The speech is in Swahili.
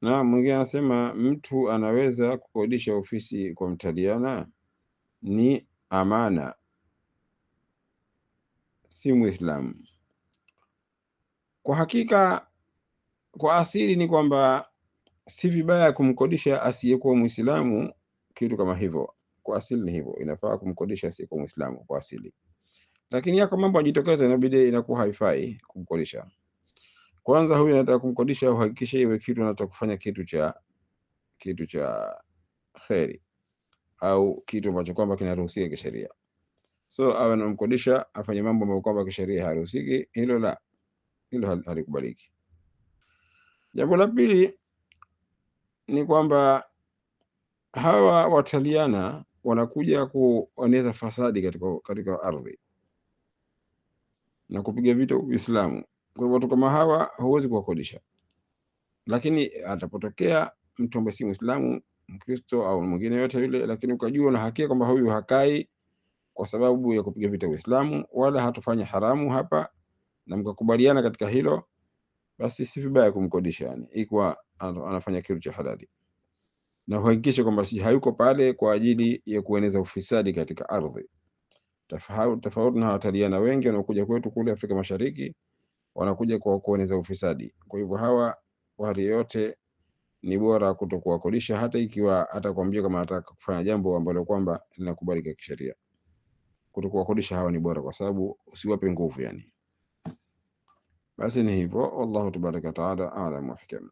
Na mwingine anasema mtu anaweza kukodisha ofisi kwa mtaliana? Ni amana, si Muislamu. Kwa hakika, kwa asili ni kwamba si vibaya kumkodisha asiyekuwa Muislamu kitu kama hivyo. Kwa asili ni hivyo, inafaa kumkodisha asiyekuwa Muislamu kwa asili, lakini yako mambo yajitokeza, inabidi inakuwa haifai kumkodisha. Kwanza huyu anataka kumkodisha, uhakikishe iwe kitu anataka kufanya kitu cha kheri au kitu ambacho kwamba kinaruhusiwa kisheria. So awe anamkodisha afanye mambo ambayo kwamba kisheria haruhusiki, hilo halikubaliki. Jambo la pili ni kwamba hawa wataliana wanakuja kueneza fasadi katika ardhi na kupiga vita Uislamu. Kwa hivyo watu kama hawa huwezi kuwakodisha, lakini atapotokea mtu ambaye si Muislamu, Mkristo au mwingine yote yule, lakini ukajua na hakika kwamba huyu hakai kwa sababu ya kupiga vita Uislamu wala hatufanya haramu hapa, na mkakubaliana katika hilo, basi si vibaya kumkodisha, yani ikiwa anafanya kitu cha halali, na uhakikishe kwamba si hayuko pale kwa ajili ya kueneza ufisadi katika ardhi. Tofauti na wataliana wengi wanaokuja kwetu kule Afrika Mashariki, wanakuja kwa kueneza ufisadi. Kwa hivyo hawa wale yote ni bora kutokuwakodisha, hata ikiwa atakwambia kama anataka kufanya jambo ambalo kwamba linakubalika kisheria. Kutokuwakodisha hawa ni bora, kwa sababu usiwape nguvu yani. Basi ni hivyo, wallahu tabaraka taala a'lam wa hikam.